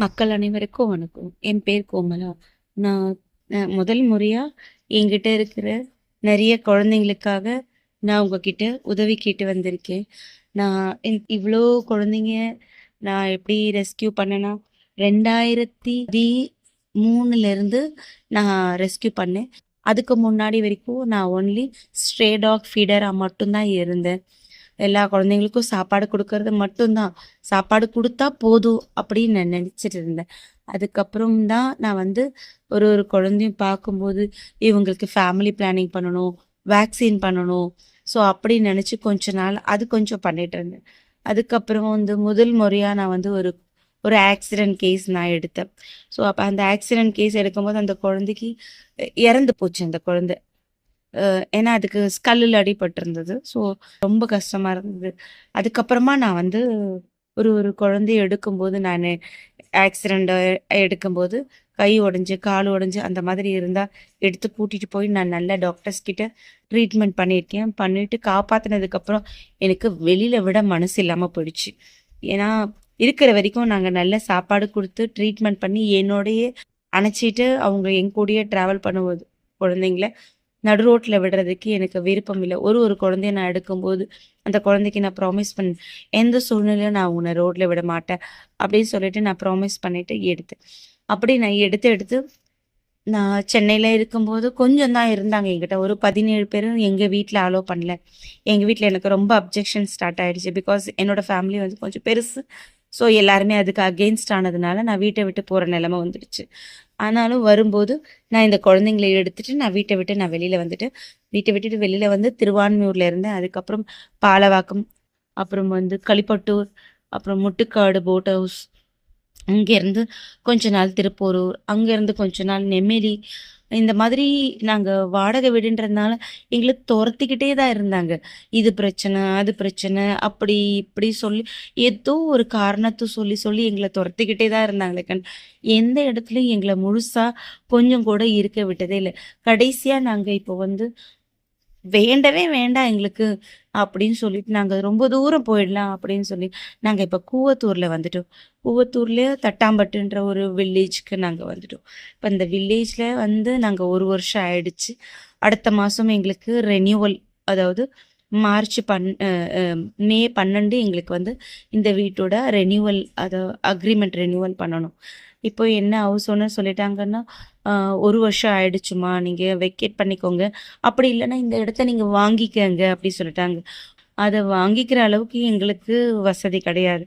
மக்கள் அனைவருக்கும் வணக்கம். என் பேர் கோமலா. நான் முதல் முறையா என்கிட்ட இருக்கிற நெறைய குழந்தைங்களுக்காக நான் உங்ககிட்ட உதவி கேட்டு வந்திருக்கேன். நான் இவ்ளோ குழந்தைங்க நான் எப்படி ரெஸ்க்யூ பண்ணேன்னா, 2013லேருந்து நான் ரெஸ்க்யூ பண்ணேன். அதுக்கு முன்னாடி வரைக்கும் நான் ஒன்லி ஸ்ட்ரே டாக் ஃபீடரா மட்டும் தான் இருந்தேன். எல்லா குழந்தைங்களுக்கும் சாப்பாடு குடுக்கறது மட்டும் தான். சாப்பாடு குடுத்தா போதும் அப்படின்னு நான் நெனச்சுட்டு இருந்தேன். அதுக்கப்புறம் தான் நான் வந்து ஒரு ஒரு குழந்தையும் பார்க்கும்போது, இவங்களுக்கு ஃபேமிலி பிளானிங் பண்ணணும், வேக்சின் பண்ணணும். ஸோ அப்படின்னு நெனச்சு கொஞ்ச நாள் அது கொஞ்சம் பண்ணிட்டு இருந்தேன். அதுக்கப்புறம் வந்து முதல் முறையா நான் வந்து ஒரு ஒரு ஆக்சிடென்ட் கேஸ் நான் எடுத்தேன். ஸோ அப்ப அந்த ஆக்சிடென்ட் கேஸ் எடுக்கும்போது அந்த குழந்தைக்கு இறந்து போச்சு அந்த குழந்தை. ஏன்னா அதுக்கு ஸ்கல்லுல அடிபட்டிருந்தது. ஸோ ரொம்ப கஷ்டமா இருந்தது. அதுக்கப்புறமா நான் வந்து ஒரு ஒரு குழந்தைய எடுக்கும்போது நானு ஆக்சிடென்ட் எடுக்கும்போது கை உடைஞ்சு, கால் உடைஞ்சு அந்த மாதிரி இருந்தா எடுத்து கூட்டிட்டு போய் நான் நல்ல டாக்டர்ஸ் கிட்ட ட்ரீட்மெண்ட் பண்ணியிருக்கேன். பண்ணிட்டு காப்பாத்துனதுக்கப்புறம் எனக்கு வெளியில விட மனசு இல்லாம போயிடுச்சு. ஏன்னா இருக்கிற வரைக்கும் நாங்க நல்ல சாப்பாடு குடுத்து ட்ரீட்மெண்ட் பண்ணி என்னோடயே அணைச்சிட்டு அவங்க என் கூடயே டிராவல் பண்ணும்போது குழந்தைங்கள நடு ரோட்ல விடுறதுக்கு எனக்கு விருப்பம் இல்ல. ஒரு ஒரு குழந்தைய நான் எடுக்கும்போது, அந்த குழந்தைக்கு நான் ப்ராமிஸ் பண்ணேன். எந்த சூழ்நிலையிலும் நான் உன்ன ரோட்ல விட மாட்டேன். அப்படின்னு சொல்லிட்டு நான் ப்ராமிஸ் பண்ணிட்டு எடுத்தேன். அப்படி நான் எடுத்து எடுத்து நான் சென்னையில இருக்கும்போது கொஞ்சம் தான் இருந்தாங்க என்கிட்ட. ஒரு 17 பேரும் எங்க வீட்ல அலோ பண்ணல. எங்க வீட்ல எனக்கு ரொம்ப அப்ஜெக்ஷன் ஸ்டார்ட் ஆயிடுச்சு. பிகாஸ் என்னோட ஃபேமிலி வந்து கொஞ்சம் பெருசு. ஸோ எல்லாருமே அதுக்கு அகெயின்ஸ்ட் ஆனதுனால நான் வீட்ட விட்டு போற நிலைமை வந்துடுச்சு. ஆனாலும் வரும்போது நான் இந்த குழந்தைங்கள எடுத்துட்டு நான் வீட்ட விட்டு நான் வெளியில வந்துட்டேன். வீட்ட விட்டுட்டு வெளியில வந்து திருவான்மியூர்ல இருந்தேன். அதுக்கப்புறம் பாலவாக்கம், அப்புறம் வந்து களிப்பட்டூர், அப்புறம் முட்டுக்காடு போட் ஹவுஸ், அங்கேருந்து கொஞ்ச நாள் திருப்போரூர், அங்கேருந்து கொஞ்ச நாள் நெம்மேலி. இந்த மாதிரி நாங்க வாடகை வீடுன்றதுனால எங்கள தொரத்திக்கிட்டே தான் இருந்தாங்க. இது பிரச்சனை, அது பிரச்சனை, அப்படி இப்படி சொல்லி ஏதோ ஒரு காரணத்த சொல்லி சொல்லி எங்கள தொரத்திக்கிட்டே தான் இருந்தாங்களே எந்த இடத்துலயும் எங்கள முழுசா கொஞ்சம் கூட இருக்க விட்டதே இல்ல. கடைசியா நாங்க இப்போ வந்து வேண்டவே வேண்டாம் எங்களுக்கு அப்படின்னு சொல்லிட்டு நாங்க ரொம்ப தூரம் போயிடலாம் அப்படின்னு சொல்லி நாங்க இப்ப கூவத்தூர்ல வந்துட்டோம். கூவத்தூர்லயே தட்டாம்பட்டுன்ற ஒரு வில்லேஜ்க்கு நாங்க வந்துட்டோம். இப்ப இந்த வில்லேஜ்ல வந்து நாங்க 1 வருஷம் ஆயிடுச்சு. அடுத்த மாசம் எங்களுக்கு ரெனியூவல், அதாவது மார்ச் மே 12 எங்களுக்கு வந்து இந்த வீட்டோட ரெனியூவல், அக்ரிமெண்ட் ரெனியூவல் பண்ணணும். இப்போ என்ன ஹவுஸ் ஓனர் சொல்லிட்டாங்கன்னா, 1 வருஷம் ஆயிடுச்சுமா, நீங்க வெக்கேட் பண்ணிக்கோங்க. அப்படி இல்லன்னா இந்த இடத்த நீங்க வாங்கிக்கங்க அப்படி சொல்லிட்டாங்க. அத வாங்கிக்கிற அளவுக்கு எங்களுக்கு வசதி கிடையாது.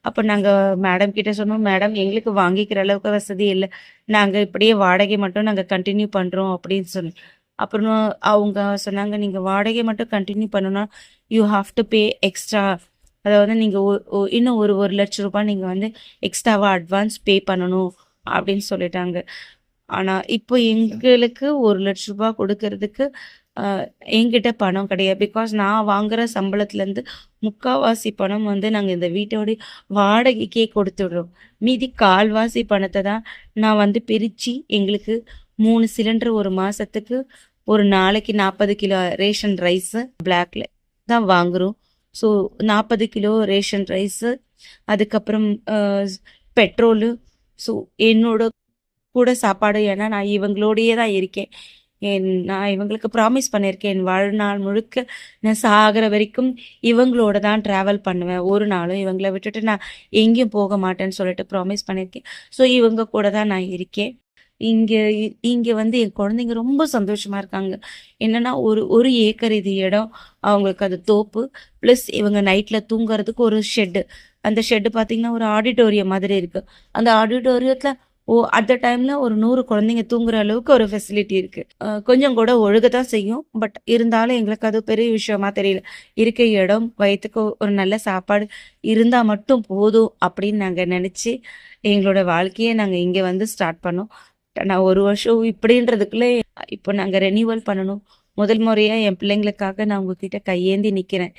அப்ப நாங்க மேடம் கிட்ட சொன்னோம், "மேடம் எங்களுக்கு வாங்கிக்கிற அளவுக்கு வசதி இல்ல. நாங்க இப்படியே வாடகை மட்டும் நாங்க கன்டின்யூ பண்றோம்" அப்படின்னு சொல்லி. அப்புறம் அவங்க சொன்னாங்க, "நீங்க வாடகை மட்டும் கன்டின்யூ பண்ணணும்னா, you have to pay extra. அதாவது நீங்க ஒ ஒ இன்னும் ஒரு ரூ. 1,00,000 நீங்க வந்து எக்ஸ்ட்ராவா அட்வான்ஸ் பே பண்ணணும்" அப்படின்னு சொல்லிட்டாங்க. ஆனா, இப்போ எங்களுக்கு ரூ. 1,00,000 குடுக்கறதுக்கு அ என்கிட்ட பணம் கிடையாது. பிகாஸ் நான் வாங்குற சம்பளத்துலேருந்து முக்காவாசி பணம் வந்து நாங்க இந்த வீட்டோட வாடகைக்கே குடுத்துடுறோம். மீதி கால்வாசி பணத்த தான் நான் வந்து பிரிச்சு எங்களுக்கு 3 சிலிண்டர் ஒரு மாசத்துக்கு ஒரு நாளைக்கு 40 கிலோ ரேஷன் ரைஸு பிளாக்ல தான் வாங்குறோம். ஸோ 40 கிலோ ரேஷன் ரைஸு, அதுக்கப்புறம் அ பெட்ரோலு, ஸோ என்னோட கூட சாப்பாடு. ஏன்னா நான் இவங்களோடயே தான் இருக்கேன். நான் இவங்களுக்கு ப்ராமிஸ் பண்ணியிருக்கேன். என் வாழ்நாள் முழுக்க நான் சாகுற வரைக்கும் இவங்களோட தான் ட்ராவல் பண்ணுவேன். ஒரு நாளும் இவங்கள விட்டுட்டு நான் எங்கேயும் போக மாட்டேன்னு சொல்லிட்டு ப்ராமிஸ் பண்ணியிருக்கேன். ஸோ இவங்க கூட தான் நான் இருக்கேன். இங்க இங்க வந்து என் குழந்தைங்க ரொம்ப சந்தோஷமா இருக்காங்க. என்னன்னா ஒரு 1 ஏக்கர் இது இடம். அவங்களுக்கு அது தோப்பு. ப்ளஸ் இவங்க நைட்ல தூங்குறதுக்கு ஒரு ஷெட்டு. அந்த ஷெட்டு பார்த்தீங்கன்னா, ஒரு ஆடிட்டோரியம் மாதிரி இருக்கு. அந்த ஆடிட்டோரியத்துல அட் த டைம்ல ஒரு 100 குழந்தைங்க தூங்குற அளவுக்கு ஒரு ஃபெசிலிட்டி இருக்கு. கொஞ்சம் கூட ஒழுகத்தான் செய்யும். பட் இருந்தாலும் எங்களுக்கு அது பெரிய விஷயமா தெரியல. இருக்க இடம், வயித்துக்கு ஒரு நல்ல சாப்பாடு இருந்தா மட்டும் போதும் அப்படின்னு நாங்க நெனச்சு, எங்களோட வாழ்க்கைய நாங்க இங்க வந்து ஸ்டார்ட் பண்ணோம். நான் 1 வருஷம் இப்படின்றதுக்குள்ள இப்போ நாங்க ரெனியூவல் பண்ணணும். முதல் முறையா என் பிள்ளைங்களுக்காக நான் உங்ககிட்ட கையேந்தி நிக்கிறேன்.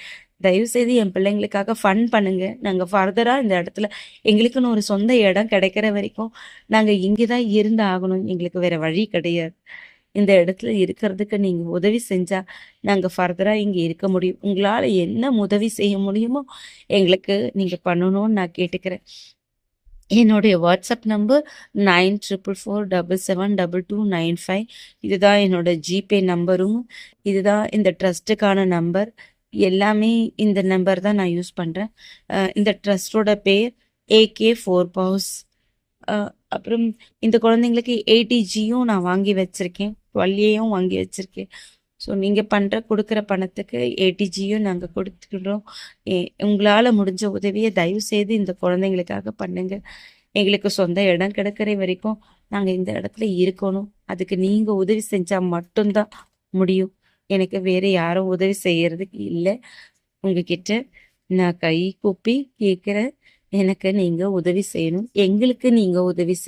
தயவுசெய்து என் பிள்ளைங்களுக்காக ஃபண்ட் பண்ணுங்க. நாங்க ஃபர்தரா இந்த இடத்துல எங்களுக்குன்னு ஒரு சொந்த இடம் கிடைக்கிற வரைக்கும் நாங்க இங்க தான் இருந்து ஆகணும். எங்களுக்கு வேற வழி கிடையாது. இந்த இடத்துல இருக்கிறதுக்கு நீங்க உதவி செஞ்சா, நாங்க ஃபர்தரா இங்க இருக்க முடியும். உங்களால என்ன உதவி செய்ய முடியுமோ எங்களுக்கு நீங்க பண்ணணும்னு நான் கேட்டுக்கிறேன். என்னுடைய வாட்ஸ்அப் நம்பர் 9444772295. இதுதான் என்னோட ஜிபே நம்பரும். இதுதான் இந்த ட்ரஸ்ட்டுக்கான நம்பர். எல்லாமே இந்த நம்பர் தான் நான் யூஸ் பண்ணுறேன். இந்த ட்ரஸ்ட்டோட பேர் ஏகே 4 பவுஸ். அப்புறம் இந்த குழந்தைங்களுக்கு 80Gயும் நான் வாங்கி வச்சுருக்கேன், 12Aயும் வாங்கி வச்சுருக்கேன். ஸோ நீங்கள் கொடுக்குற பணத்துக்கு 80Gயும் நாங்கள் கொடுத்துக்கிறோம். உங்களால் முடிஞ்ச உதவியை தயவு செய்து இந்த குழந்தைங்களுக்காக பண்ணுங்க. எங்களுக்கு சொந்த இடம் கிடைக்கிற வரைக்கும் நாங்கள் இந்த இடத்துல இருக்கணும். அதுக்கு நீங்கள் உதவி செஞ்சால் மட்டும்தான் முடியும். எனக்கு வேறு யாரும் உதவி செய்யறதுக்கு இல்லை. உங்ககிட்ட நான் கை கூப்பி கேட்குறேன், எனக்கு நீங்கள் உதவி செய்யணும், எங்களுக்கு நீங்கள் உதவி செய்யணும்.